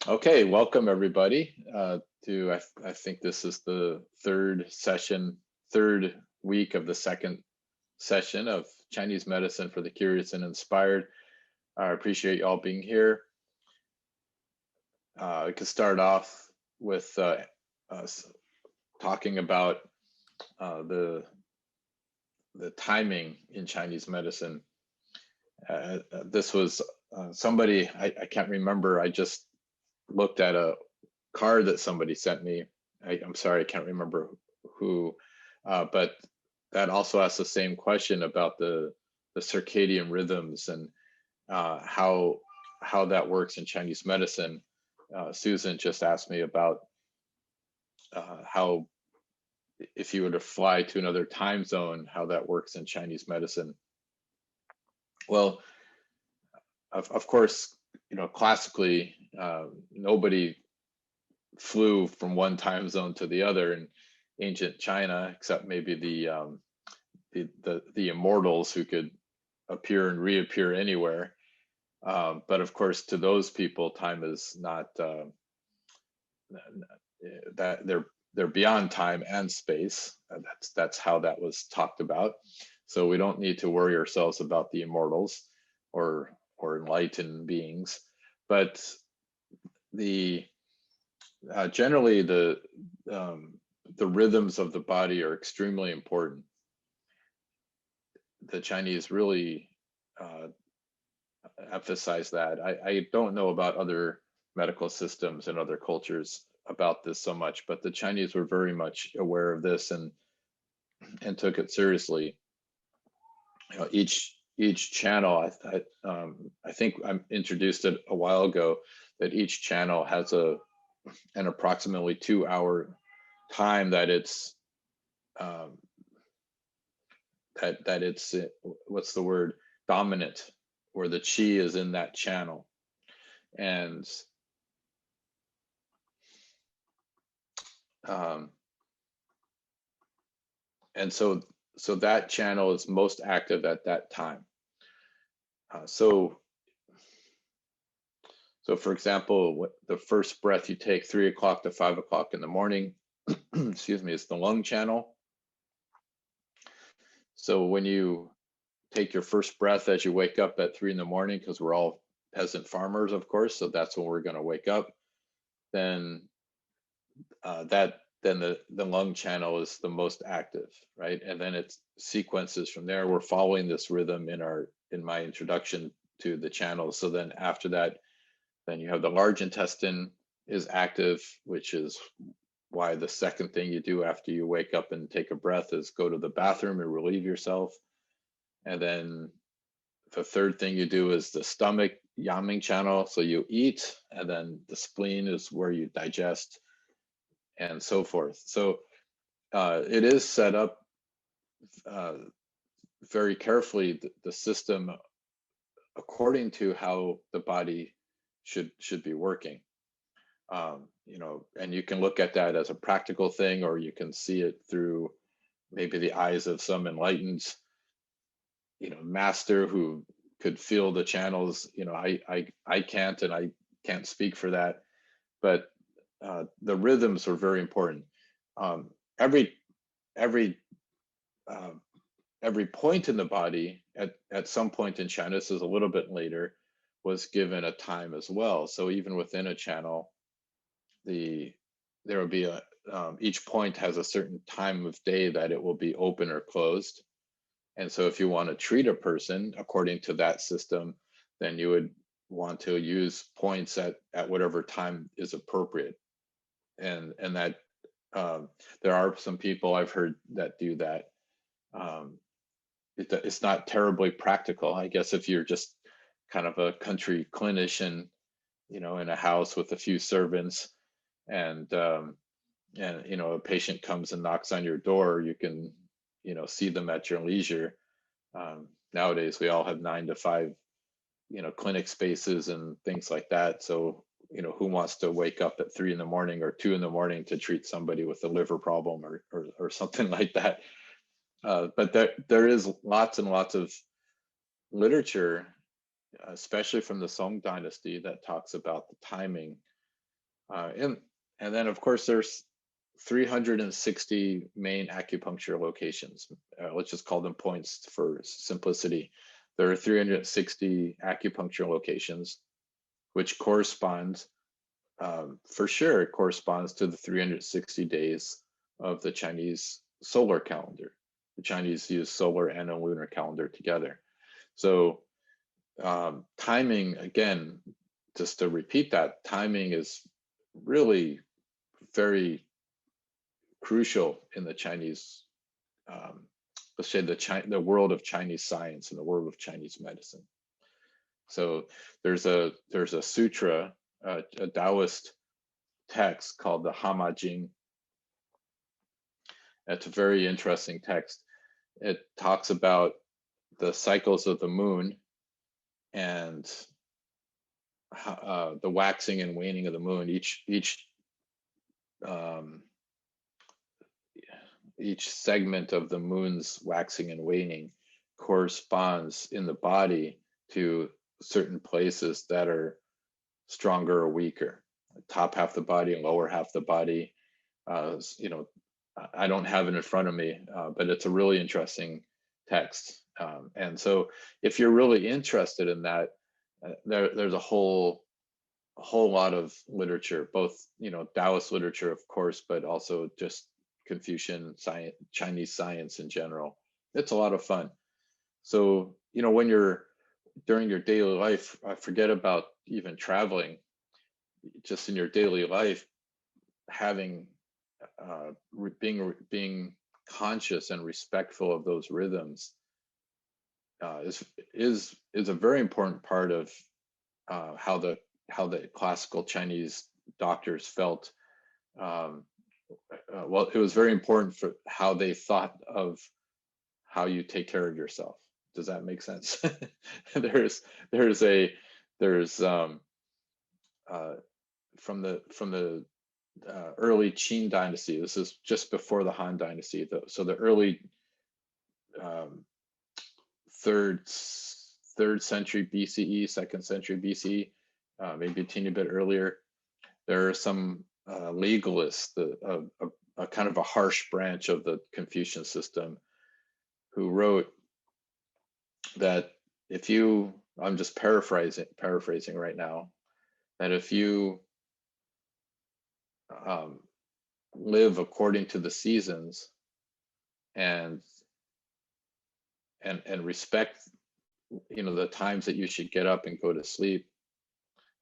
Okay, welcome everybody I think this is the third week of the second session of Chinese medicine for the curious and inspired. I appreciate you all being here. I could start off with us talking about the timing in Chinese medicine. This was somebody, I can't remember, I just looked at a card that somebody sent me. I'm sorry, I can't remember who, but that also asks the same question about the circadian rhythms and how that works in Chinese medicine. Susan just asked me about how if you were to fly to another time zone, how that works in Chinese medicine. Well, of course, classically, nobody flew from one time zone to the other in ancient China, except maybe the immortals who could appear and reappear anywhere. But of course, to those people, time is not that they're beyond time and space. That's how that was talked about. So we don't need to worry ourselves about the immortals or enlightened beings, but the generally the rhythms of the body are extremely important. The Chinese really emphasize that. I don't know about other medical systems and other cultures about this so much, but the Chinese were very much aware of this and took it seriously. Each channel, I think I introduced it a while ago, that each channel has an approximately 2-hour time that it's that it's what's the word, dominant, where the qi is in that channel. And so that channel is most active at that time. So for example, the first breath you take, 3 o'clock to 5 o'clock in the morning, excuse me, is the lung channel. So when you take your first breath as you wake up at 3 in the morning, because we're all peasant farmers, of course, so that's when we're going to wake up, then the lung channel is the most active, right? And then it sequences from there. We're following this rhythm in my introduction to the channels. So then after that, then you have the large intestine is active, which is why the second thing you do after you wake up and take a breath is go to the bathroom and relieve yourself. And then the third thing you do is the stomach yaming channel. So you eat, and then the spleen is where you digest, and so forth. So it is set up very carefully, the system, according to how the body should be working. And you can look at that as a practical thing, or you can see it through maybe the eyes of some enlightened, master who could feel the channels. I can't, and I can't speak for that, but the rhythms are very important. Every point in the body at some point in China, this is a little bit later, was given a time as well. So even within a channel, there will be each point has a certain time of day that it will be open or closed. And so if you want to treat a person according to that system, then you would want to use points at whatever time is appropriate. And that there are some people I've heard that do that. It's not terribly practical. I guess if you're just kind of a country clinician, in a house with a few servants, and a patient comes and knocks on your door, you can see them at your leisure. Nowadays we all have 9 to 5 clinic spaces and things like that. So who wants to wake up at 3 in the morning or 2 in the morning to treat somebody with a liver problem or something like that? But there is lots and lots of literature, especially from the Song dynasty, that talks about the timing And then of course there's 360 main acupuncture locations. Let's just call them points for simplicity. There are 360 acupuncture locations, which corresponds, for sure, it corresponds to the 360 days of the Chinese solar calendar. The Chinese use solar and a lunar calendar together. So timing, again, just to repeat that, timing is really very crucial in the Chinese, let's say the world of Chinese science and the world of Chinese medicine. So there's a sutra, a Taoist text called the Hama Jing. It's a very interesting text. It talks about the cycles of the moon and the waxing and waning of the moon. Each segment of the moon's waxing and waning corresponds in the body to certain places that are stronger or weaker. Top half the body and lower half the body. I don't have it in front of me, but it's a really interesting text. And so if you're really interested in that, there's a whole lot of literature, both, Taoist literature, of course, but also just Confucian science, Chinese science in general. It's a lot of fun. So, when you're during your daily life, forget about even traveling, just in your daily life, having being conscious and respectful of those rhythms is a very important part of how the classical Chinese doctors felt. Well, it was very important for how they thought of how you take care of yourself. Does that make sense? there's from the early Qin dynasty. This is just before the Han dynasty. So the early third century BCE, second century BCE, maybe a teeny bit earlier. There are some legalists, a kind of a harsh branch of the Confucian system, who wrote that if you, I'm just paraphrasing right now, that if you live according to the seasons and respect, the times that you should get up and go to sleep,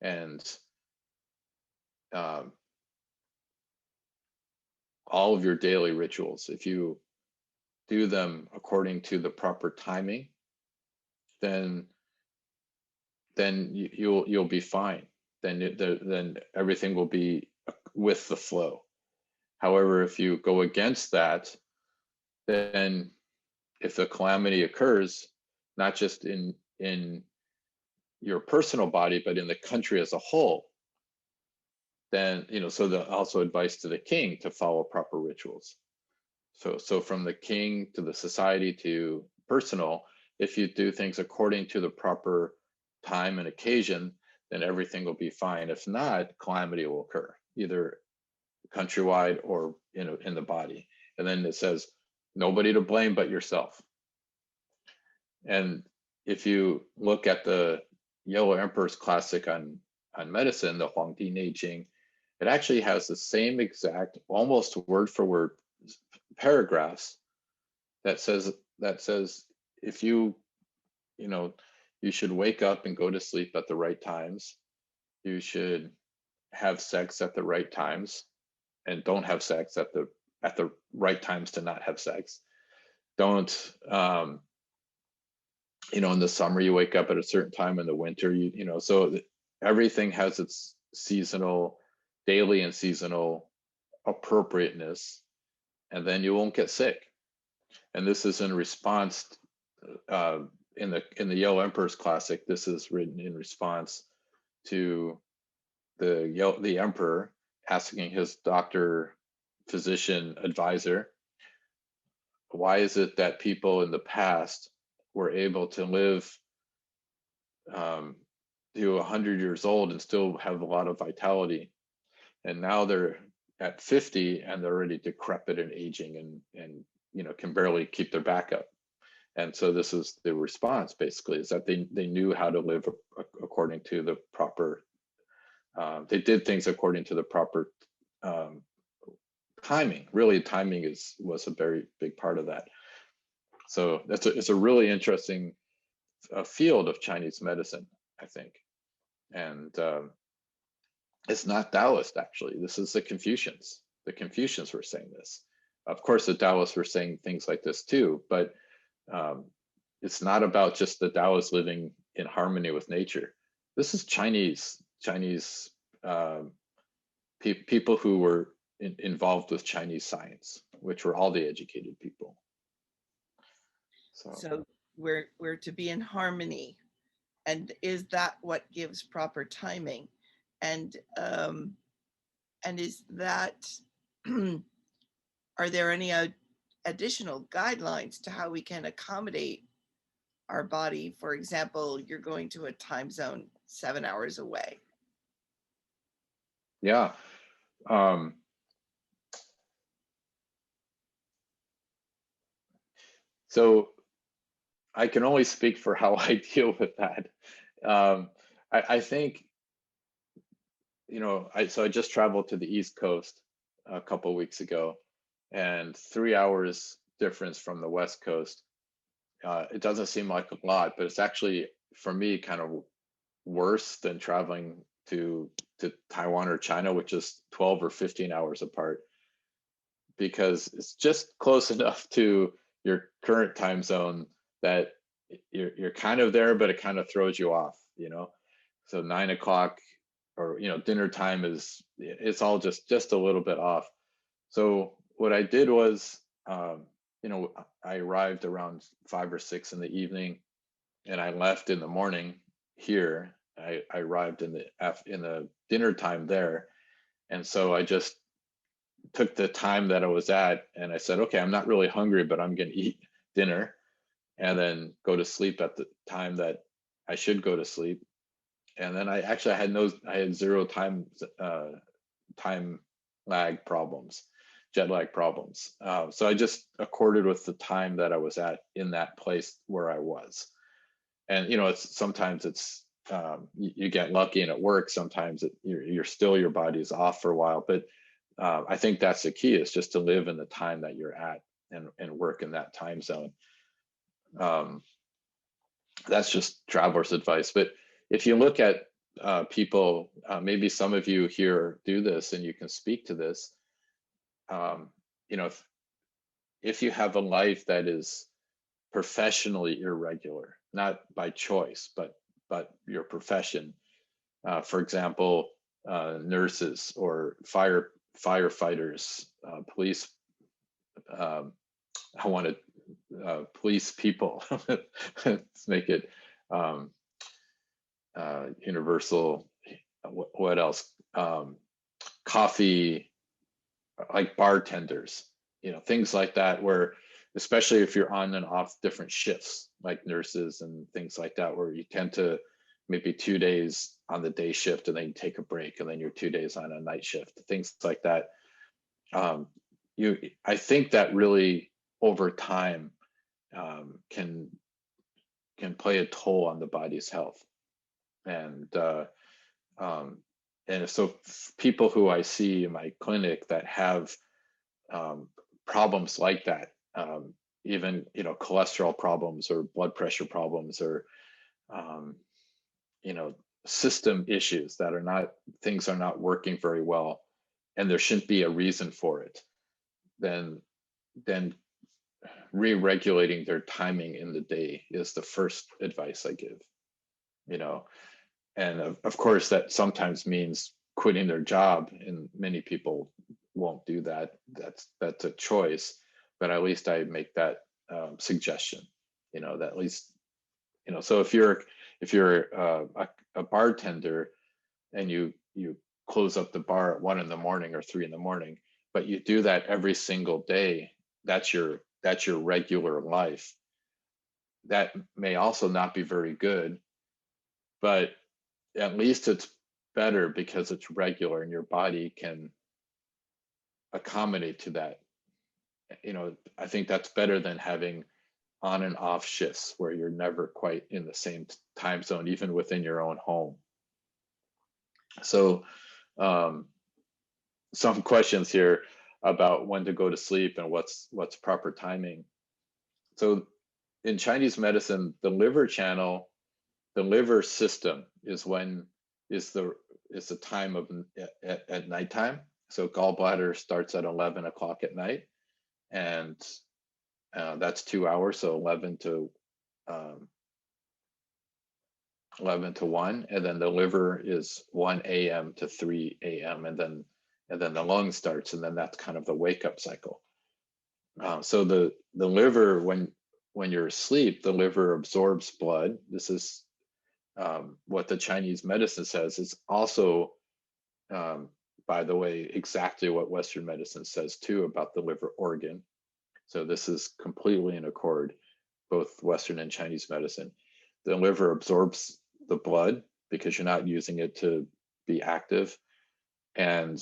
and all of your daily rituals, if you do them according to the proper timing, then you'll be fine. Then everything will be with the flow. However, if you go against that, then if the calamity occurs, not just in your personal body, but in the country as a whole, then, so also advice to the king to follow proper rituals. So from the king to the society to personal, if you do things according to the proper time and occasion, then everything will be fine. If not, calamity will occur, either countrywide or in the body. And then it says, nobody to blame but yourself. And if you look at the Yellow Emperor's classic on medicine, the Huangdi Neijing, it actually has the same exact, almost word for word paragraphs that says if you should wake up and go to sleep at the right times, you should have sex at the right times, and don't have sex at the right times to not have sex. Don't in the summer you wake up at a certain time, in the winter so everything has its daily and seasonal appropriateness, and then you won't get sick. And this is in response in the Yellow Emperor's classic. This is written in response to the emperor asking his physician advisor, why is it that people in the past were able to live to 100 years old and still have a lot of vitality, and now they're at 50 and they're already decrepit and aging and can barely keep their back up. And so this is the response, basically, is that they knew how to live according to the proper, they did things according to the proper um, timing. Really, timing was a very big part of that. So it's a really interesting field of Chinese medicine, I think. And it's not Taoist, actually. This is the Confucians. The Confucians were saying this. Of course, the Taoists were saying things like this too, but it's not about just the Taoists living in harmony with nature. This is Chinese people who were involved with Chinese science, which were all the educated people. So we're to be in harmony, and is that what gives proper timing? And is that are there any additional guidelines to how we can accommodate our body? For example, you're going to a time zone 7 hours away. Yeah. So I can only speak for how I deal with that. I think, I just traveled to the East Coast a couple of weeks ago, and 3 hours difference from the West Coast. It doesn't seem like a lot, but it's actually, for me, kind of worse than traveling to Taiwan or China, which is 12 or 15 hours apart, because it's just close enough to your current time zone that you're kind of there, but it kind of throws you off, So 9 o'clock or dinner time it's all just a little bit off. So what I did was, I arrived around 5 or 6 in the evening, and I left in the morning here. I arrived in the dinner time there, and so I just took the time that I was at, and I said, okay, I'm not really hungry, but I'm going to eat dinner, and then go to sleep at the time that I should go to sleep. And then I had zero time lag problems, jet lag problems. So I just accorded with the time that I was at in that place where I was. And sometimes you get lucky and it works. Sometimes your body's off for a while. But I think that's the key, is just to live in the time that you're at and work in that time zone. That's just traveler's advice. But if you look at people, maybe some of you here do this and you can speak to this. If you have a life that is professionally irregular, not by choice, but your profession, for example, nurses or firefighters, police, police people. Let's make it universal. What else? Coffee, like bartenders, things like that, where especially if you're on and off different shifts, like nurses and things like that, where you tend to maybe 2 days on the day shift and then you take a break, and then you're 2 days on a night shift, things like that. I think that really over time can play a toll on the body's health. And so people who I see in my clinic that have problems like that, even cholesterol problems or blood pressure problems, or system issues that things are not working very well, and there shouldn't be a reason for it, then re-regulating their timing in the day is the first advice I give. And of course that sometimes means quitting their job, and many people won't do that. That's a choice, but at least I make that suggestion, that at least, so if you're a bartender and you close up the bar at 1 a.m. or 3 a.m, but you do that every single day, that's your regular life. That may also not be very good, but at least it's better because it's regular and your body can accommodate to that. I think that's better than having on and off shifts where you're never quite in the same time zone, even within your own home. So, some questions here about when to go to sleep and what's proper timing. So, in Chinese medicine, the liver channel, the liver system is the time of at nighttime. So gallbladder starts at 11 o'clock at night, and that's 2 hours, so 11 to 1, and then the liver is 1 a.m. to 3 a.m. and then the lung starts, and then that's kind of the wake up cycle. So the liver, when you're asleep, the liver absorbs blood. This is what the Chinese medicine says. It's also, by the way, exactly what Western medicine says too about the liver organ. So this is completely in accord, both Western and Chinese medicine. The liver absorbs the blood because you're not using it to be active, and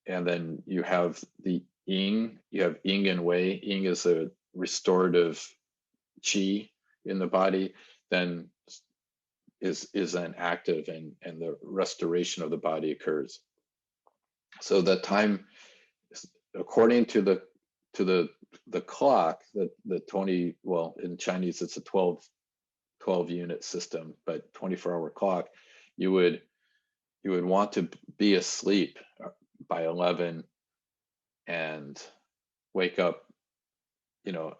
then you have the Ying. You have Ying and Wei. Ying is a restorative qi in the body. Then is then active, and the restoration of the body occurs. So the time, according to the clock, the 20, well, in Chinese it's a 12 unit system, but 24-hour clock, you would want to be asleep by 11 and wake up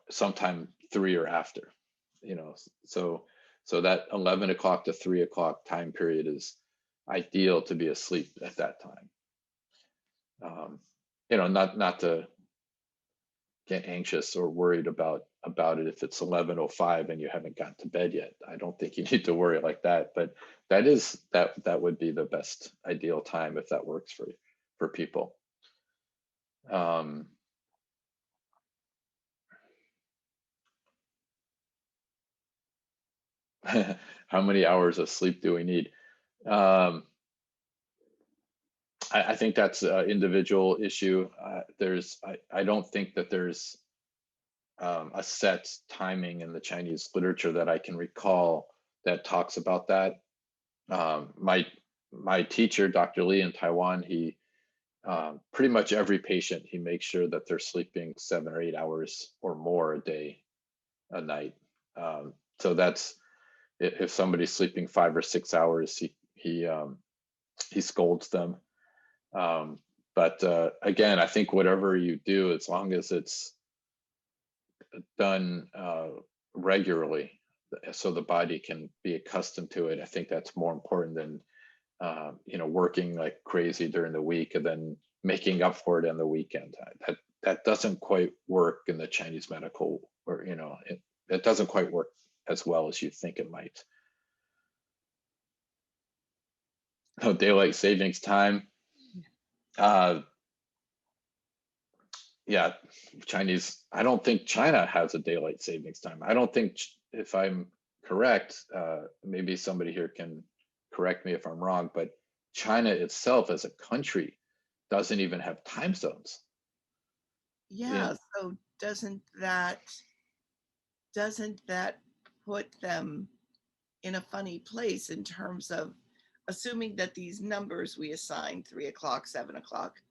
sometime 3 or after. So that 11 o'clock to 3 o'clock time period is ideal to be asleep at that time. Not to get anxious or worried about it if it's 11:05 and you haven't gotten to bed yet. I don't think you need to worry like that, but that would be the best ideal time if that works for people. How many hours of sleep do we need? I think that's an individual issue. I don't think that there's a set timing in the Chinese literature that I can recall that talks about that. My teacher, Dr. Lee in Taiwan, he pretty much every patient, he makes sure that they're sleeping 7 or 8 hours or more a night. So that's, if somebody's sleeping 5 or 6 hours, he scolds them. But again, I think whatever you do, as long as it's done regularly, so the body can be accustomed to it, I think that's more important than working like crazy during the week and then making up for it on the weekend. That doesn't quite work in the Chinese medical, or it doesn't quite work as well as you think it might. Oh, daylight savings time. Yeah, Chinese, I don't think China has a daylight savings time. I don't think, if I'm correct, maybe somebody here can correct me if I'm wrong, but China itself as a country doesn't even have time zones. Yeah, so doesn't that put them in a funny place in terms of assuming that these numbers we assign, 3 o'clock, 7 o'clock,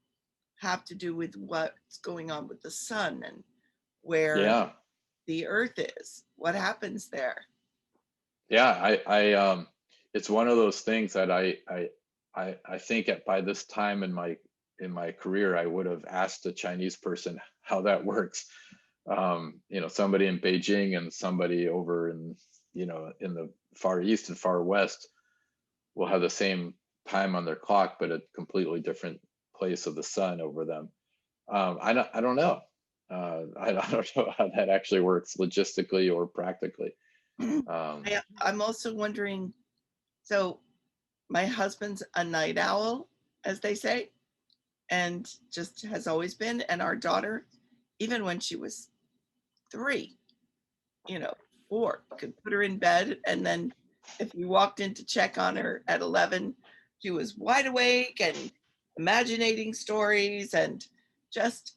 have to do with what's going on with the sun and where the earth is, what happens there? Yeah, I it's one of those things that I think by this time in my career, I would have asked a Chinese person how that works. Somebody in Beijing and somebody over in the Far East and Far West will have the same time on their clock, but a completely different place of the sun over them. I don't know. I don't know how that actually works logistically or practically. I'm also wondering, so my husband's a night owl, as they say, and just has always been. And our daughter, even when she was 3, 4, could put her in bed. And then if you walked in to check on her at 11, She was wide awake and imaginating stories, and just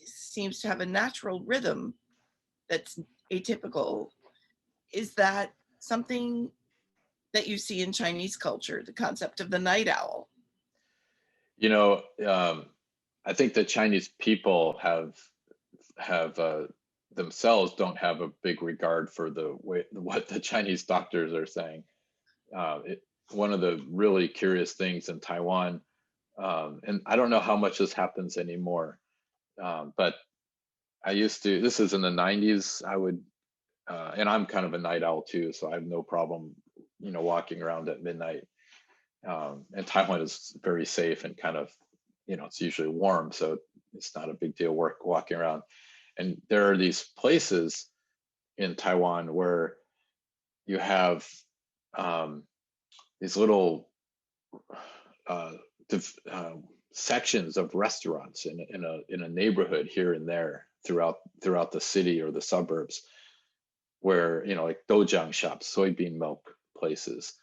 seems to have a natural rhythm that's atypical. Is that something that you see in Chinese culture, the concept of the night owl? You know, I think the Chinese people have themselves don't have a big regard for the way what the Chinese doctors are saying. One of the really curious things in Taiwan, and I don't know how much this happens anymore, but I used to. This is in the '90s. I would, and I'm kind of a night owl too, so I have no problem, walking around at midnight. And Taiwan is very safe and kind of, it's usually warm, so it's not a big deal walking around. And there are these places in Taiwan where you have um, these little uh, sections of restaurants in a neighborhood here and there throughout the city or the suburbs, where like dojang shops, soybean milk places,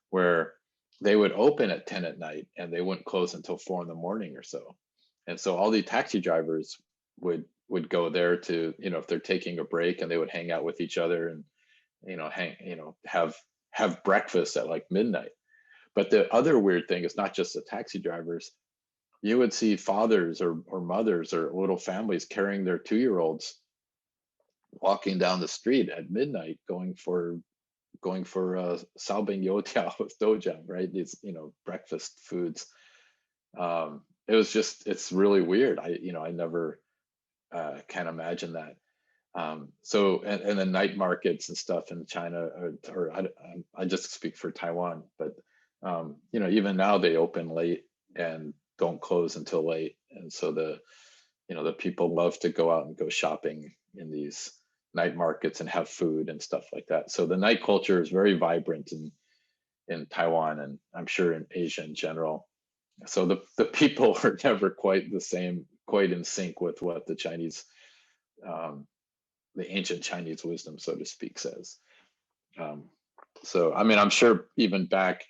where they would open at 10 at night and they wouldn't close until 4 in the morning or so. And so all the taxi drivers would go there to, if they're taking a break, and they would hang out with each other and have breakfast at like midnight. But the other weird thing is not just the taxi drivers. You would see fathers or mothers or little families carrying their 2-year-olds walking down the street at midnight, going for salbing youtiao with dojang, right? These breakfast foods. It's really weird. I never can't imagine that. So and the night markets and stuff in China, or I just speak for Taiwan, but even now they open late and don't close until late, and so the people love to go out and go shopping in these night markets and have food and stuff like that. So the night culture is very vibrant in Taiwan, and I'm sure in Asia in general. So the people are never quite the same, quite in sync with what the Chinese, the ancient Chinese wisdom, so to speak, says. So I mean, I'm sure even back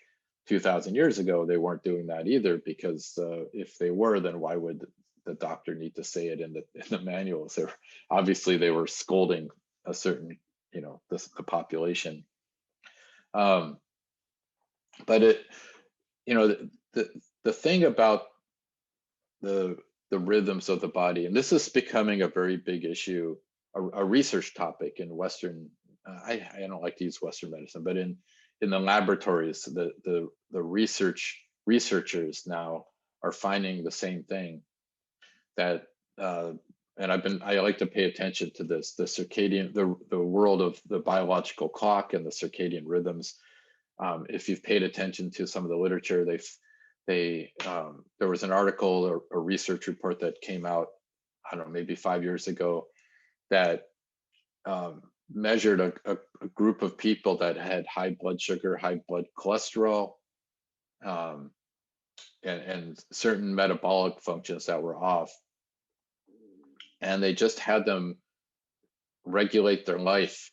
2,000 years ago they weren't doing that either, because if they were, then why would the doctor need to say it in the manuals? They were scolding a certain, the population. But the thing about the rhythms of the body, and this is becoming a very big issue, a research topic in Western. I don't like to use Western medicine, but in the laboratories, the researchers now are finding the same thing, that and I like to pay attention to this, the circadian, the world of the biological clock and the circadian rhythms. If you've paid attention to some of the literature, there was an article or a research report that came out, I don't know, maybe 5 years ago, that measured a group of people that had high blood sugar, high blood cholesterol, and certain metabolic functions that were off. And they just had them regulate their life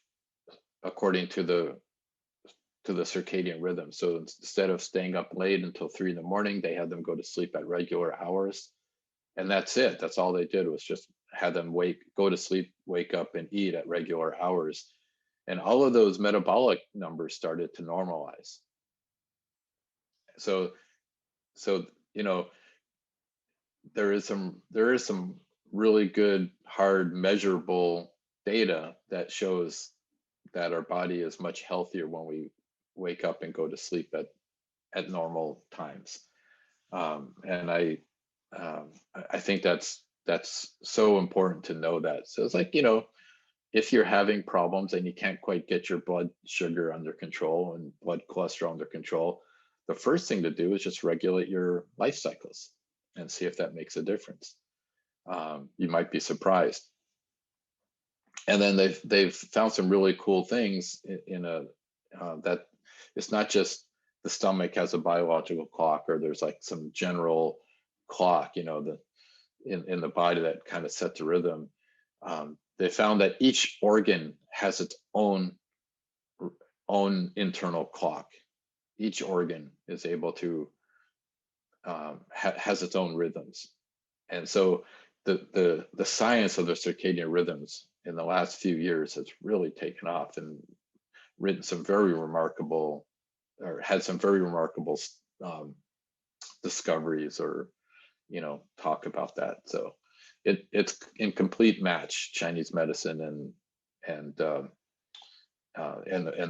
according to the circadian rhythm. So instead of staying up late until 3 in the morning, they had them go to sleep at regular hours. And that's it. That's all they did, was just had them go to sleep, wake up, and eat at regular hours. And all of those metabolic numbers started to normalize. So there is some really good, hard, measurable data that shows that our body is much healthier when we wake up and go to sleep at normal times. And I think that's so important to know that. So it's like, if you're having problems and you can't quite get your blood sugar under control and blood cholesterol under control, the first thing to do is just regulate your life cycles and see if that makes a difference. You might be surprised. And then they've found some really cool things that it's not just the stomach has a biological clock, or there's like some general clock, in the body that kind of sets a rhythm. They found that each organ has its own internal clock. each organ is able to has its own rhythms. And so the science of the circadian rhythms in the last few years has really taken off and written some very remarkable, or had some very remarkable um, discoveries, or talk about that. So it's in complete match, Chinese medicine and the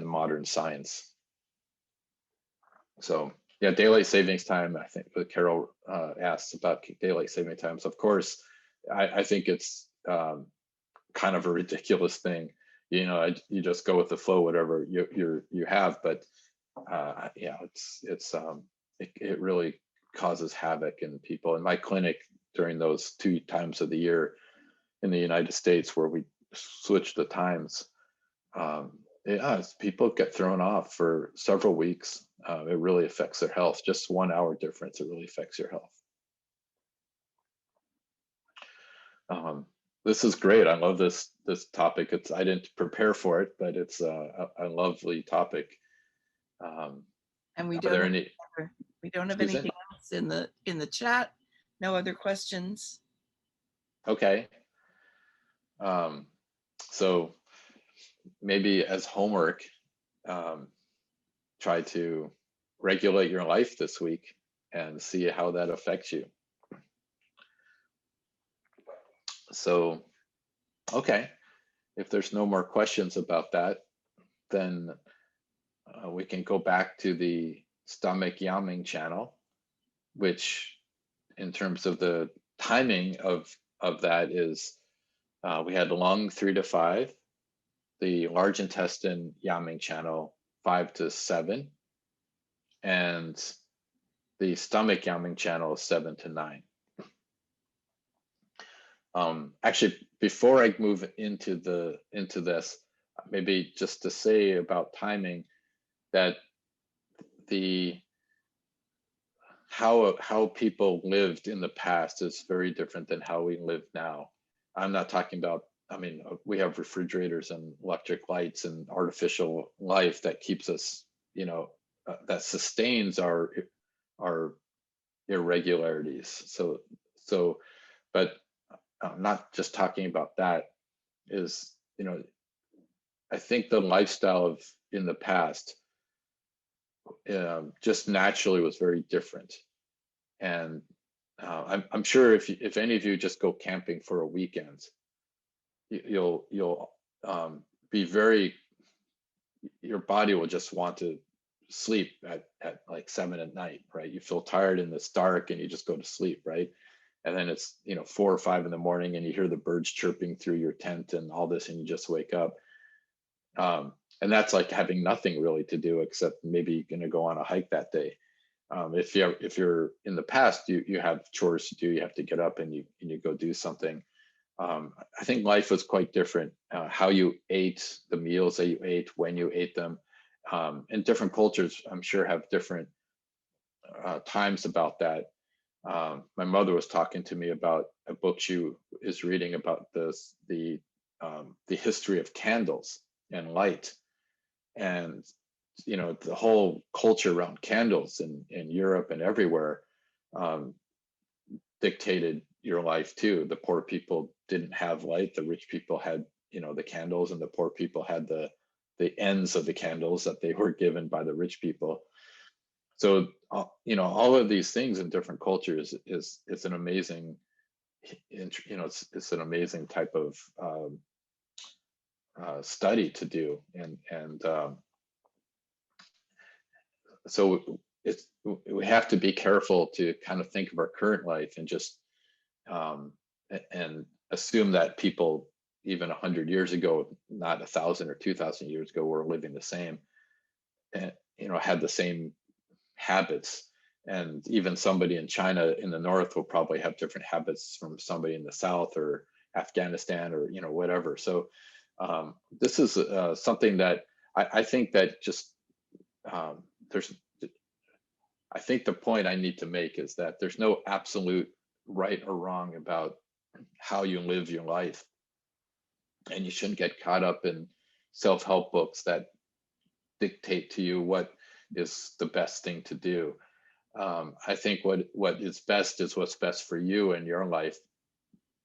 modern science. So yeah, daylight savings time. I think Carol asked about daylight saving times. Of course, I think it's kind of a ridiculous thing. You just go with the flow, whatever you have. But yeah, it really causes havoc in people. In my clinic, during those 2 times of the year in the United States where we switch the times, yeah, people get thrown off for several weeks. It really affects their health. Just 1 hour difference, it really affects your health. This is great. I love this topic. I didn't prepare for it, but it's a lovely topic. And we Are don't there have, any? we don't have Excuse me? anything else in the chat. No other questions. Okay. So maybe as homework, try to regulate your life this week and see how that affects you. So, okay, if there's no more questions about that, then we can go back to the stomach yamming channel, which in terms of the timing of that is, we had lung 3 to 5, the large intestine yamming channel 5 to 7, and the stomach yamming channel is 7 to 9. Actually, before I move into this, maybe just to say about timing, that how people lived in the past is very different than how we live now. I'm not talking about, I mean, we have refrigerators and electric lights and artificial life that keeps us, that sustains our irregularities. So, but I'm not just talking about that. Is, I think the lifestyle of in the past just naturally was very different. And I'm sure if any of you just go camping for a weekend, you'll be very, your body will just want to sleep at like 7 at night, right? You feel tired and it's dark and you just go to sleep, right? And then it's 4 or 5 in the morning and you hear the birds chirping through your tent and all this, and you just wake up. And that's like having nothing really to do except maybe you're going to go on a hike that day. If you're in the past, you have chores to do. You have to get up and you go do something. I think life was quite different. How you ate, the meals that you ate, when you ate them, and different cultures, I'm sure, have different times about that. My mother was talking to me about a book she is reading about the history of candles and light, and the whole culture around candles in Europe and everywhere dictated your life too. The poor people didn't have light. The rich people had the candles, and the poor people had the ends of the candles that they were given by the rich people. So all of these things in different cultures is an amazing, it's an amazing type of study to do, and so we have to be careful to kind of think of our current life and just and assume that people even 100 years ago, not 1,000 or 2,000 years ago, were living the same, and had the same habits. And even somebody in China in the north will probably have different habits from somebody in the south or Afghanistan or whatever. So this is something that I think that just I think the point I need to make is that there's no absolute right or wrong about how you live your life, and you shouldn't get caught up in self-help books that dictate to you what is the best thing to do. I think what is best is what's best for you and your life,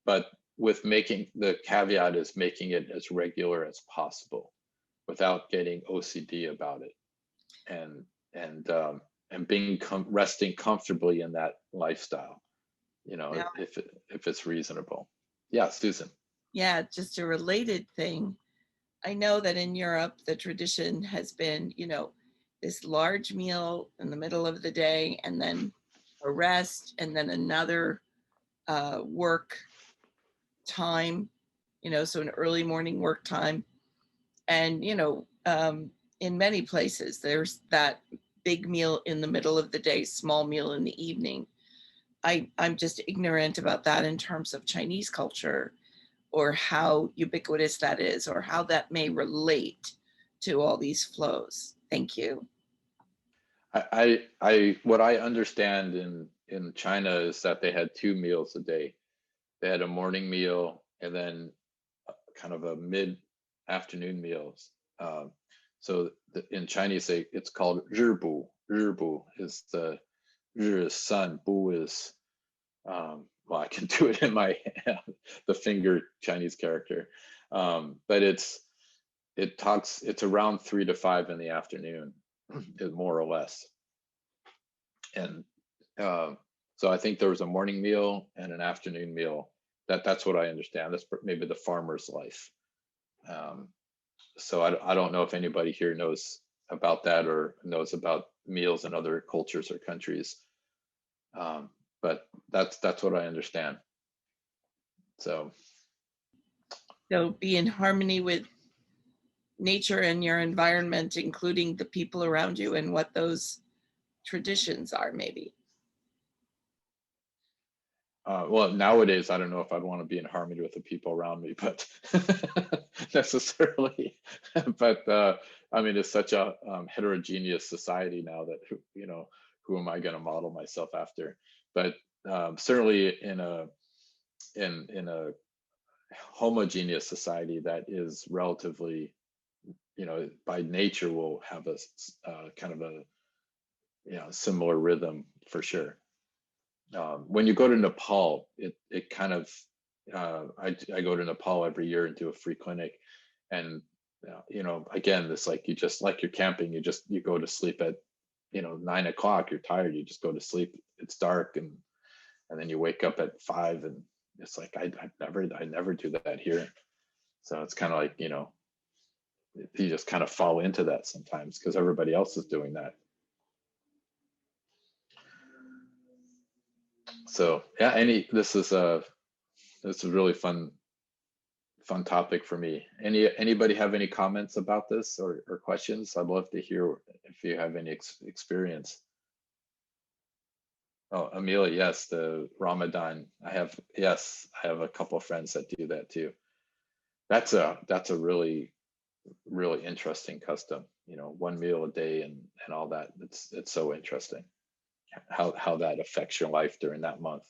but with making the caveat is making it as regular as possible without getting OCD about it, and and being resting comfortably in that lifestyle, Now, if it's reasonable. Yeah, Susan. yeah, just a related thing. I know that in Europe, the tradition has been, this large meal in the middle of the day, and then a rest, and then another work time, so an early morning work time. And, in many places, there's that big meal in the middle of the day, small meal in the evening. I'm just ignorant about that in terms of Chinese culture, or how ubiquitous that is, or how that may relate to all these flows. Thank you. What I understand in China is that they had 2 meals a day. They had a morning meal and then kind of a mid-afternoon meals. So in Chinese, it's called 日补. 日补 is the 日 is sun, 补 is well, I can do it in my hand, the finger Chinese character, but it's around 3 to 5 in the afternoon, more or less. And so I think there was a morning meal and an afternoon meal. That's what I understand. That's maybe the farmer's life. So I don't know if anybody here knows about that or knows about meals in other cultures or countries. But that's what I understand. So Be in harmony with nature and your environment, including the people around you and what those traditions are, maybe. Well, nowadays, I don't know if I'd want to be in harmony with the people around me, but necessarily. But I mean, it's such a heterogeneous society now that who am I going to model myself after? But certainly in a homogeneous society that is relatively, by nature will have a kind of a similar rhythm for sure. When you go to Nepal, it kind of I go to Nepal every year and do a free clinic, and again, this like you're camping, you go to sleep at 9 o'clock. You're tired, you just go to sleep. It's dark, and then you wake up at 5, and it's like I never do that here. So it's kind of like you just kind of fall into that sometimes because everybody else is doing that. So yeah, this is a really fun topic for me. Anybody have any comments about this or questions? I'd love to hear if you have any experience. Oh, Amelia, yes, the Ramadan. I have a couple of friends that do that too. That's a really interesting custom. 1 meal a day and all that. It's so interesting how that affects your life during that month.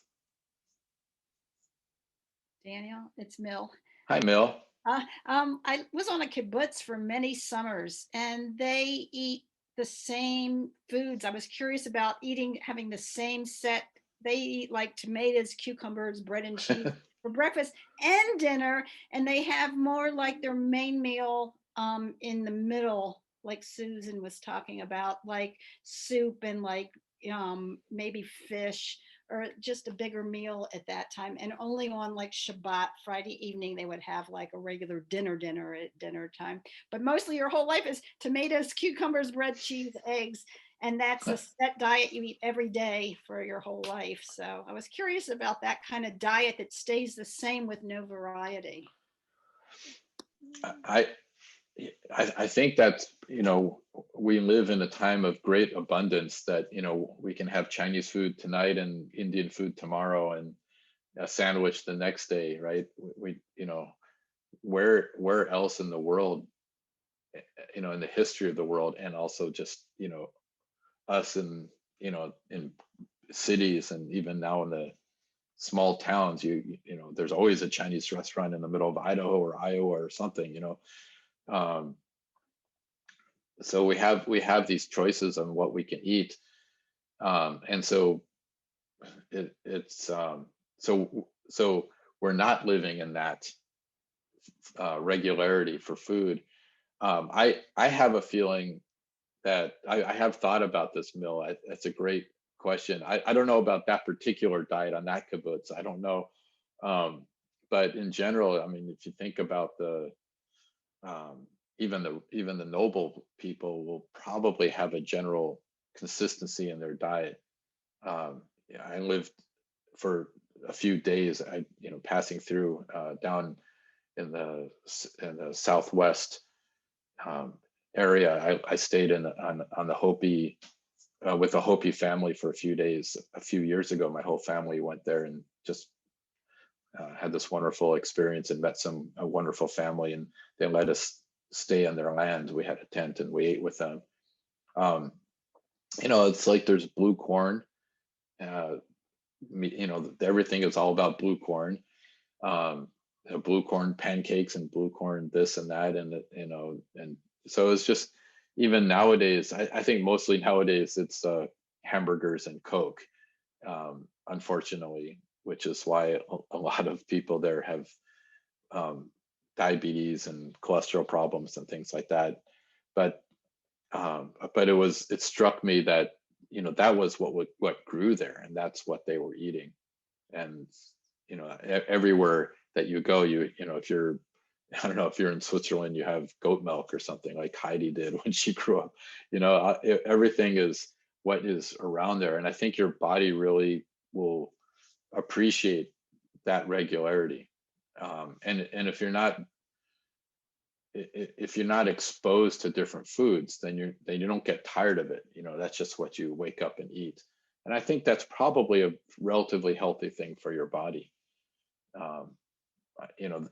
Daniel, it's Mill. Hi, Mill. I was on a kibbutz for many summers, and they eat the same foods. I was curious about having the same set. They eat like tomatoes, cucumbers, bread and cheese for breakfast and dinner, and they have more like their main meal in the middle, like Susan was talking about, like soup and like maybe fish, or just a bigger meal at that time. And only on like Shabbat, Friday evening, they would have like a regular dinner at dinner time. But mostly your whole life is tomatoes, cucumbers, bread, cheese, eggs. And that's a set diet you eat every day for your whole life. So I was curious about that kind of diet that stays the same with no variety. I think that we live in a time of great abundance, that we can have Chinese food tonight and Indian food tomorrow and a sandwich the next day, right? We where else in the world, in the history of the world, and also just us in in cities, and even now in the small towns, there's always a Chinese restaurant in the middle of Idaho or Iowa or something. so we have these choices on what we can eat, and so it's so we're not living in that regularity for food. I have a feeling that I have thought about this meal. That's a great question. I don't know about that particular diet on that kibbutz. I don't know, but in general, I mean, if you think about the even the noble people will probably have a general consistency in their diet. Yeah, I lived for a few days. Passing through down in the southwest um, area. I stayed on the Hopi with a Hopi family for a few days a few years ago. My whole family went there and just had this wonderful experience and met a wonderful family, and they let us stay on their land. We had a tent and we ate with them. Um, it's like there's blue corn. Uh, Everything is all about blue corn. Blue corn pancakes and blue corn this and that, and so it's just even nowadays. I think mostly nowadays it's hamburgers and Coke, unfortunately, which is why a lot of people there have um, diabetes and cholesterol problems and things like that. But it struck me that that was what grew there, and that's what they were eating. And everywhere that you go, if you're I don't know, if you're in Switzerland, you have goat milk or something like Heidi did when she grew up. Everything is what is around there, and I think your body really will appreciate that regularity. And if you're not exposed to different foods, then you don't get tired of it. That's just what you wake up and eat. And I think that's probably a relatively healthy thing for your body. Um, you know,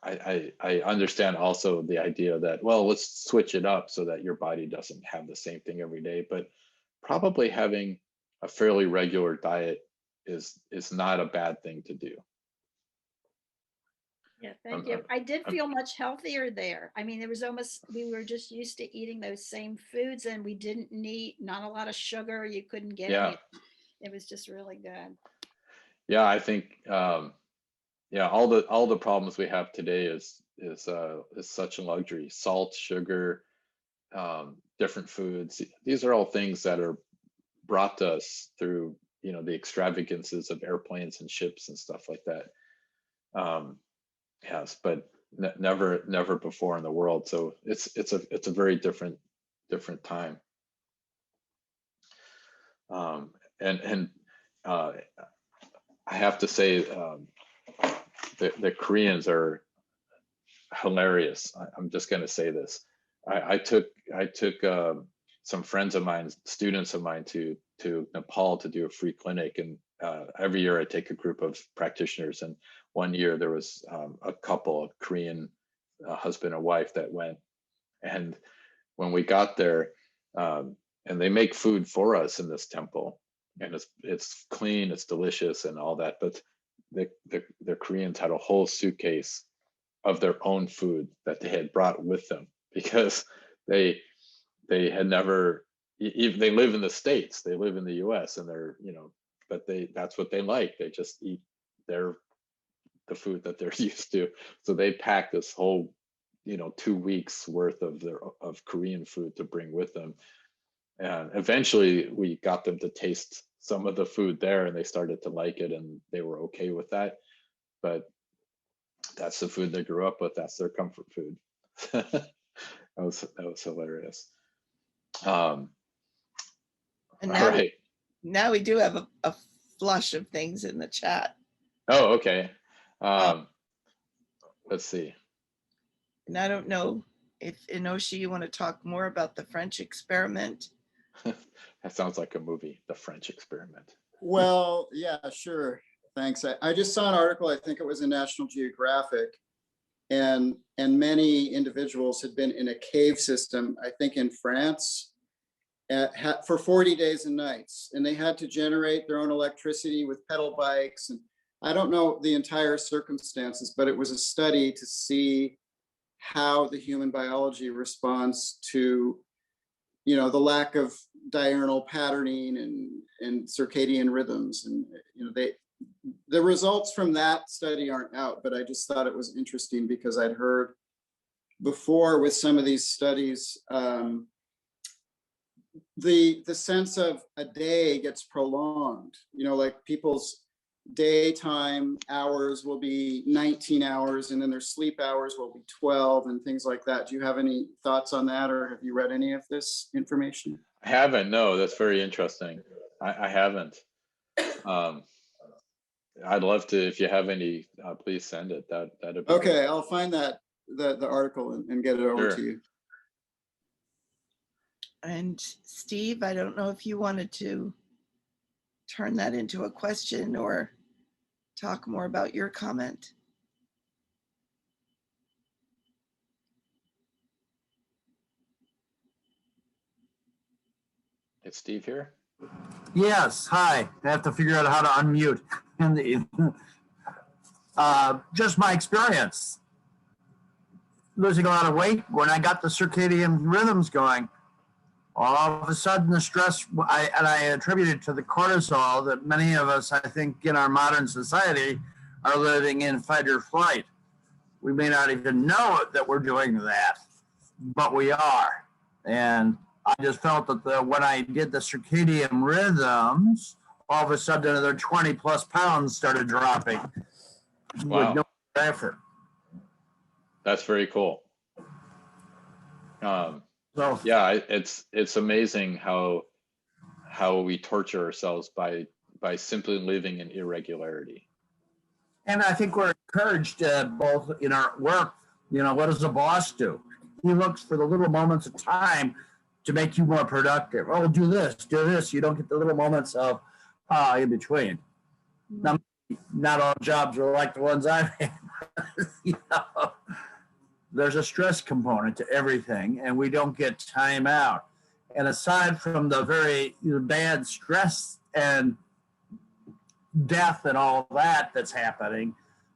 I understand also the idea that, well, let's switch it up so that your body doesn't have the same thing every day. But probably having a fairly regular diet is not a bad thing to do. Yeah, thank you. I did feel much healthier there. I mean, it was almost, we were just used to eating those same foods, and we didn't need not a lot of sugar. You couldn't get Yeah. any. It was just really good. Yeah, I think all the problems we have today is such a luxury. Salt, sugar, different foods. These are all things that are brought to us through the extravagances of airplanes and ships and stuff like that. Yes, but never before in the world. So it's a very different time. And I have to say, the Koreans are hilarious. I'm just going to say this. I took some friends of mine, students of mine, to Nepal to do a free clinic, and every year I take a group of practitioners. And one year there was a couple, a Korean husband and wife, that went. And when we got there, and they make food for us in this temple, and it's clean, it's delicious, and all that. But the Koreans had a whole suitcase of their own food that they had brought with them, because they had never, even they live in the States, they live in the US, and they're but that's what they like. They just eat the food that they're used to. So they pack this whole 2 weeks worth of Korean food to bring with them. And eventually we got them to taste some of the food there, and they started to like it, and they were okay with that. But that's the food they grew up with. That's their comfort food. that was hilarious. And now, right. Now we do have a flush of things in the chat. Oh, okay. Let's see. And I don't know if Inoshi, you want to talk more about the French experiment? That sounds like a movie, The French Experiment. Well, yeah, sure. Thanks. I just saw an article, I think it was in National Geographic, and many individuals had been in a cave system, I think in France, for 40 days and nights. And they had to generate their own electricity with pedal bikes. And I don't know the entire circumstances, but it was a study to see how the human biology responds to, the lack of diurnal patterning and circadian rhythms. And, the results from that study aren't out, but I just thought it was interesting because I'd heard before with some of these studies, the sense of a day gets prolonged, like people's daytime hours will be 19 hours and then their sleep hours will be 12 and things like that. Do you have any thoughts on that, or have you read any of this information? I haven't. No, that's very interesting. I haven't. I'd love to, if you have any, please send it. That'd be Okay, great. I'll find the article and get it over Sure. to you. And Steve, I don't know if you wanted to turn that into a question or talk more about your comment. Is Steve here? Yes, hi. I have to figure out how to unmute. Just my experience. Losing a lot of weight, when I got the circadian rhythms going, all of a sudden the stress, I attribute it to the cortisol that many of us, I think, in our modern society are living in fight or flight. We may not even know it that we're doing that, but we are. And I just felt that when I did the circadian rhythms, all of a sudden another 20 plus pounds started dropping Wow. with no effort. That's very cool. So Yeah, it's amazing how we torture ourselves by simply living in irregularity. and I think we're encouraged both in our work, what does a boss do? He looks for the little moments of time to make you more productive. Oh, do this. You don't get the little moments of in between. Now, not all jobs are like the ones I've had. There's a stress component to everything, and we don't get time out. And aside from the very bad stress and death and all that that's happening,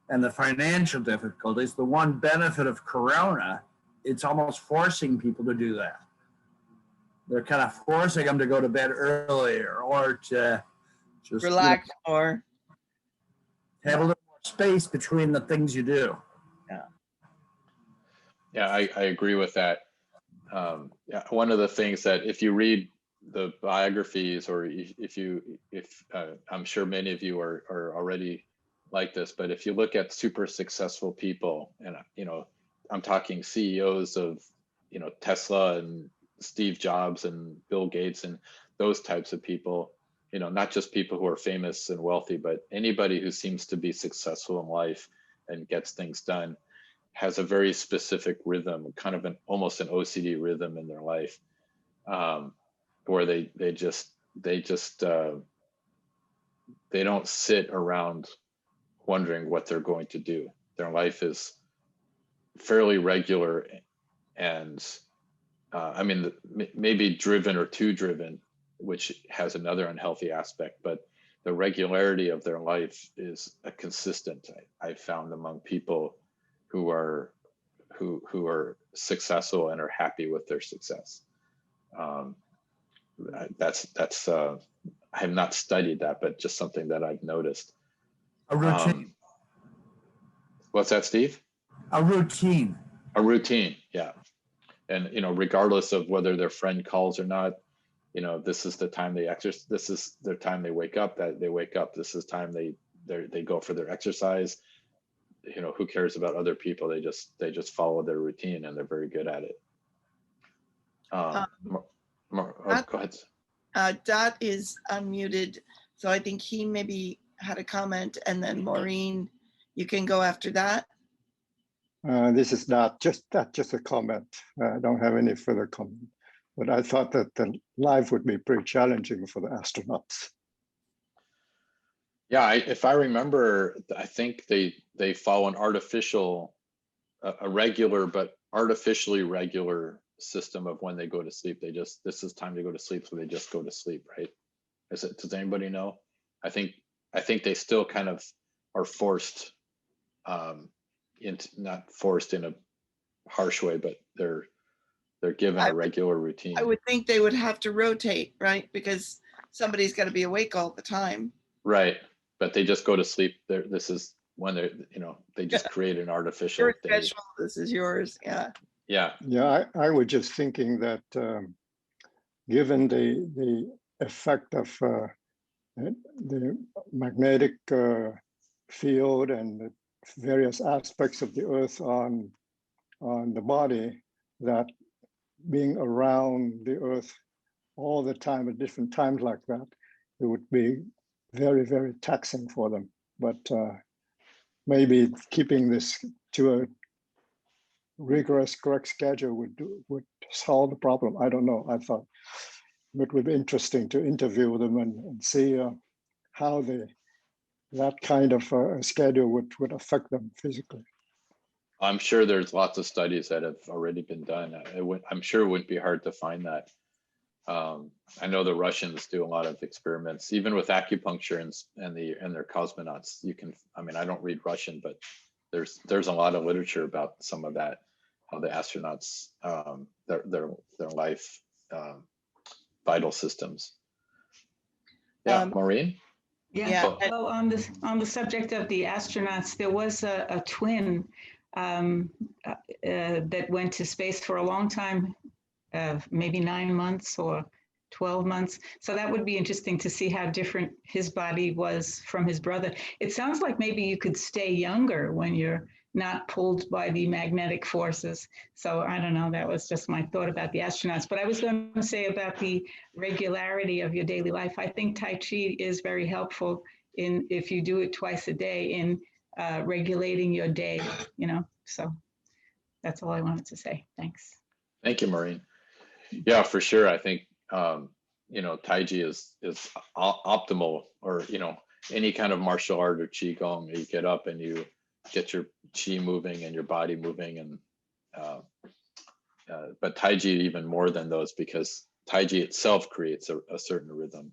and the financial difficulties, the one benefit of Corona, it's almost forcing people to do that. They're kind of forcing them to go to bed earlier or to just Relax more. have a little more space between the things you do. Yeah, I agree with that. Yeah, one of the things that if you read the biographies, or if I'm sure many of you are already like this, but if you look at super successful people, and I'm talking CEOs of Tesla and Steve Jobs and Bill Gates and those types of people, not just people who are famous and wealthy, but anybody who seems to be successful in life and gets things done, has a very specific rhythm, kind of almost an OCD rhythm in their life, where they don't sit around wondering what they're going to do. Their life is fairly regular, and maybe driven or too driven, which has another unhealthy aspect, but the regularity of their life is a consistent, I found, among people who are successful and are happy with their success. That's I have not studied that, but just something that I've noticed. A routine. What's that, Steve? A routine. A routine, yeah. And regardless of whether their friend calls or not, this is the time they exercise. This is their time they wake up. That they wake up. This is time they go for their exercise. Who cares about other people? They just follow their routine, and they're very good at it. Go ahead. Dot is unmuted, so I think he maybe had a comment, and then Maureen, you can go after that. This is not just a comment. I don't have any further comment, but I thought that the life would be pretty challenging for the astronauts. Yeah, if I remember, I think they follow an a regular but artificially regular system of when they go to sleep. This is time to go to sleep, so they just go to sleep, right? Does anybody know? I think they still kind of are forced, not forced in harsh way, but they're given a regular routine. I would think they would have to rotate, right? Because somebody's got to be awake all the time. Right, but they just go to sleep. This is when they're, they just create an artificial Your day. schedule, this is yours. Yeah. Yeah. Yeah, I was just thinking that given the effect of the magnetic field and the various aspects of the earth on the body, that being around the earth all the time at different times like that, it would be very, very taxing for them. But maybe keeping this to a rigorous, correct schedule would solve the problem. I don't know. I thought it would be interesting to interview them and see how that kind of schedule would affect them physically. I'm sure there's lots of studies that have already been done. I'm sure it wouldn't be hard to find that. I know the Russians do a lot of experiments, even with acupuncture and their cosmonauts. You can, I don't read Russian, but there's a lot of literature about some of that, how the astronauts, their life, vital systems. Yeah, Maureen? Yeah. Well, on the subject of the astronauts, there was a twin that went to space for a long time, maybe 9 months or 12 months. So that would be interesting to see how different his body was from his brother. It sounds like maybe you could stay younger when you're not pulled by the magnetic forces. So I don't know, that was just my thought about the astronauts. But I was going to say about the regularity of your daily life. I think Tai Chi is very helpful if you do it twice a day in regulating your day, so that's all I wanted to say. Thanks. Thank you, Maureen. Yeah, for sure. I think, Tai Chi is optimal, or, any kind of martial art or Qigong. You get up and you get your Qi moving and your body moving. And but Tai Chi even more than those, because Tai Chi itself creates a certain rhythm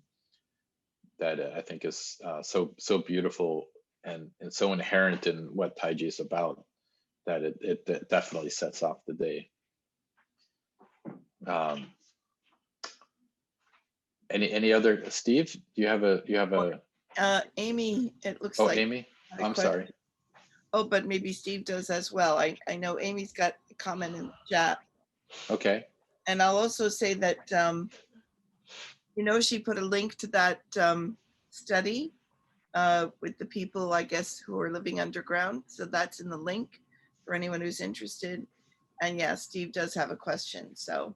that I think is so beautiful and so inherent in what Tai Chi is about, that it definitely sets off the day. Any other, Steve? Do you have a Amy, it looks oh, like. Amy, I'm sorry. Oh, but maybe Steve does as well. I know Amy's got a comment in the chat. Okay. And I'll also say that, she put a link to that study with the people, I guess, who are living underground. So that's in the link for anyone who's interested. And yeah, Steve does have a question. So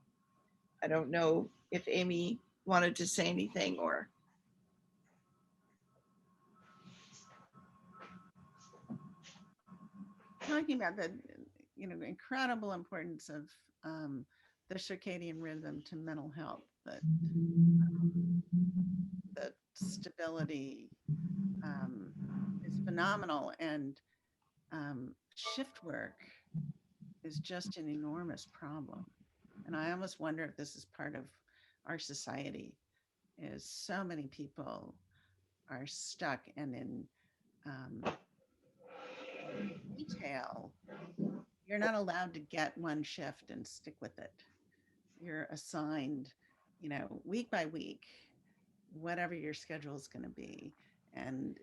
I don't know if Amy wanted to say anything or. Talking about the incredible importance of the circadian rhythm to mental health, that the stability is phenomenal, and shift work is just an enormous problem. And I almost wonder if this is part of our society, is so many people are stuck and in retail. You're not allowed to get one shift and stick with it. You're assigned, week by week, whatever your schedule is going to be. And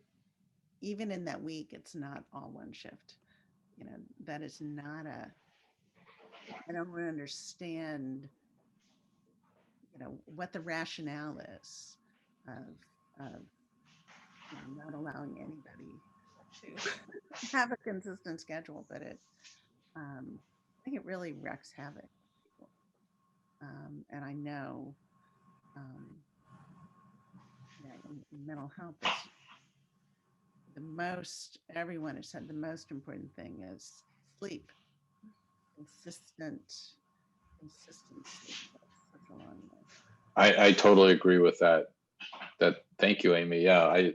even in that week, it's not all one shift. That is not I don't really understand, what the rationale is of not allowing anybody to have a consistent schedule, but I think it really wreaks havoc. And I know, in mental health, everyone has said the most important thing is sleep. Consistent sleep. That's such a long way. I totally agree with that. Thank you, Amy. Yeah,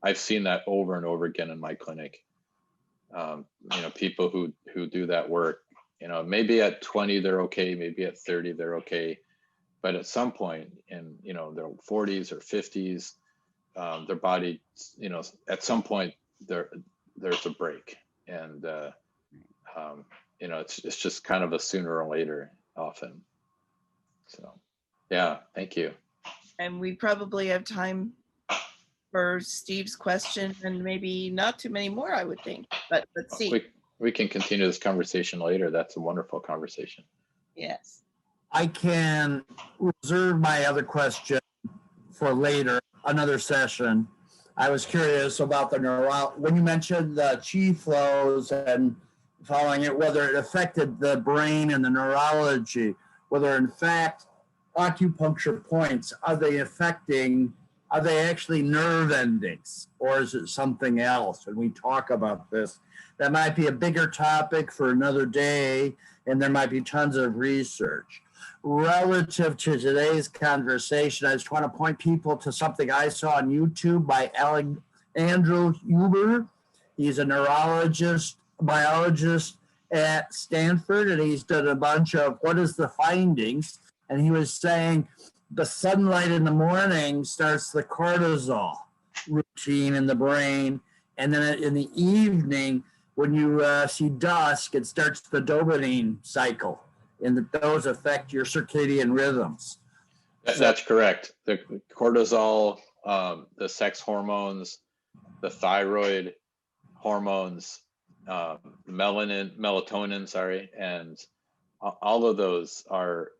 I've seen that over and over again in my clinic. People who do that work, maybe at 20 they're okay, maybe at 30 they're okay, but at some point in their 40s or 50s, their body, at some point there's a break, and you know, it's just kind of a sooner or later often. So, yeah, thank you. And we probably have time for Steve's question and maybe not too many more, I would think, but let's see. We can continue this conversation later. That's a wonderful conversation. Yes. I can reserve my other question for later, another session. I was curious about the when you mentioned the chi flows and following it, whether it affected the brain and the neurology, whether in fact acupuncture points, are they actually nerve endings, or is it something else? And we talk about this. That might be a bigger topic for another day, and there might be tons of research. Relative to today's conversation, I just want to point people to something I saw on YouTube by Andrew Huber. He's a neurologist, biologist at Stanford, and he's done a bunch of what is the findings. And he was saying the sunlight in the morning starts the cortisol routine in the brain. And then in the evening, when you see dusk, it starts the dopamine cycle. And those affect your circadian rhythms. That's correct. The cortisol, the sex hormones, the thyroid hormones, melatonin, and all of those are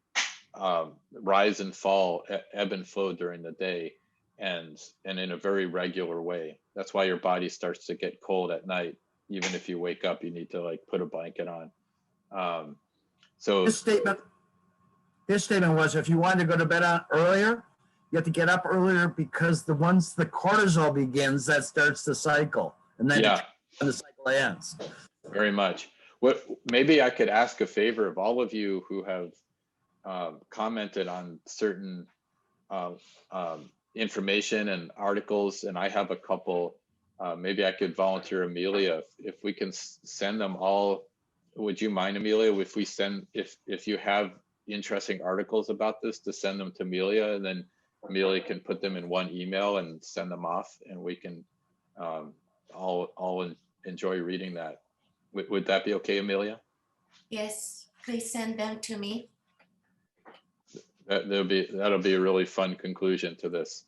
rise and fall, ebb and flow during the day, and in a very regular way. That's why your body starts to get cold at night. Even if you wake up, you need to like put a blanket on. So his statement was, if you wanted to go to bed earlier, you have to get up earlier, because once the cortisol begins, that starts the cycle, and then the cycle ends. Very much. Maybe I could ask a favor of all of you who have commented on certain information and articles, and I have a couple. Maybe I could volunteer Amelia if we can send them all. Would you mind, Amelia, if we send, if you have interesting articles about this, to send them to Amelia, and then Amelia can put them in one email and send them off, and we can all enjoy reading that. Would that be okay, Amelia? Yes, please send them to me. That'll be a really fun conclusion to this.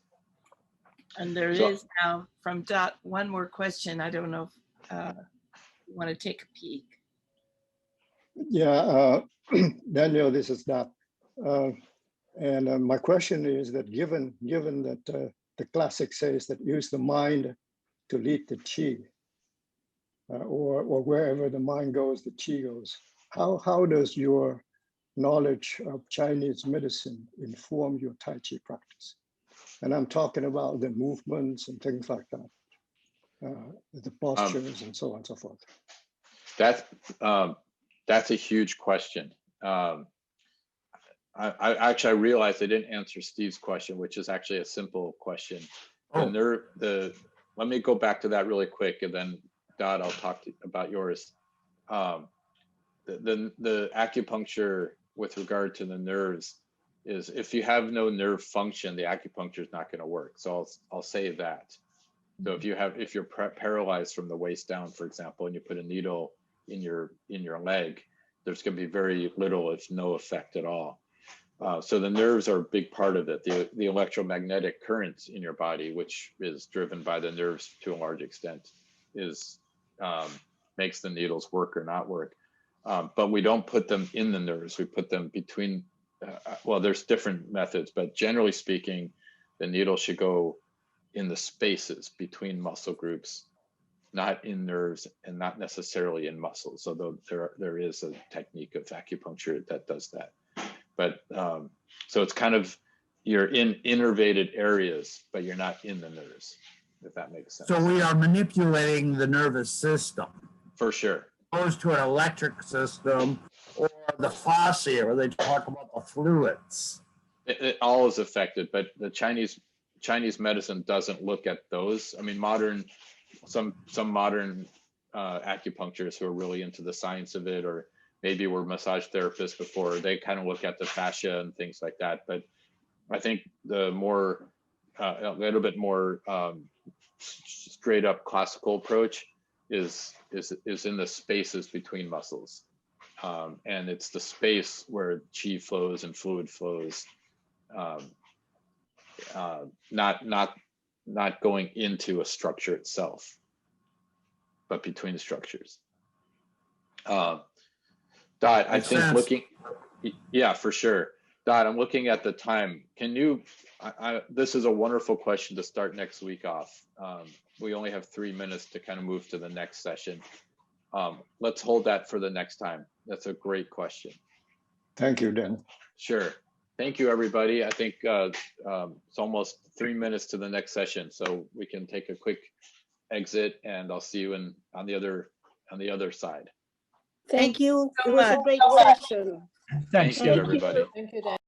And there is now from Dot one more question. I don't know if you want to take a peek. Yeah, Daniel, this is Dot. And my question is that given that the classic says that use the mind to lead the chi, or wherever the mind goes, the chi goes. How does your knowledge of Chinese medicine inform your Tai Chi practice? And I'm talking about the movements and things like that, the postures and so on and so forth. That's a huge question. I realized I didn't answer Steve's question, which is actually a simple question. Let me go back to that really quick, and then Dot, I'll talk about yours. The acupuncture with regard to the nerves is, if you have no nerve function, the acupuncture is not going to work. So I'll say that. So if you're paralyzed from the waist down, for example, and you put a needle in your leg, there's going to be very little, if no effect at all. So the nerves are a big part of it. The electromagnetic currents in your body, which is driven by the nerves to a large extent, makes the needles work or not work. But we don't put them in the nerves. We put them between, well, there's different methods, but generally speaking, the needle should go in the spaces between muscle groups, not in nerves and not necessarily in muscles. Although there is a technique of acupuncture that does that. But so it's kind of, you're in innervated areas, but you're not in the nerves, if that makes sense. So we are manipulating the nervous system. For sure. Opposed to an electric system or the fascia, where they talk about the fluids. It all is affected, but the Chinese medicine doesn't look at those. I mean, some modern acupuncturists who are really into the science of it, or maybe were massage therapists before, they kind of look at the fascia and things like that. But I think the more, a little bit more straight up classical approach is in the spaces between muscles. And it's the space where chi flows and fluid flows, not going into a structure itself, but between the structures. Dot, I Makes think sense. looking, yeah, for sure. Dot, I'm looking at the time. Can you, this is a wonderful question to start next week off. We only have 3 minutes to kind of move to the next session. Let's hold that for the next time. That's a great question. Thank you, Dan. Sure. Thank you, everybody. I think it's almost 3 minutes to the next session, so we can take a quick exit, and I'll see you on the other side. Thank you. so It was a much. great session. Thank you, everybody. Thank you, Dan.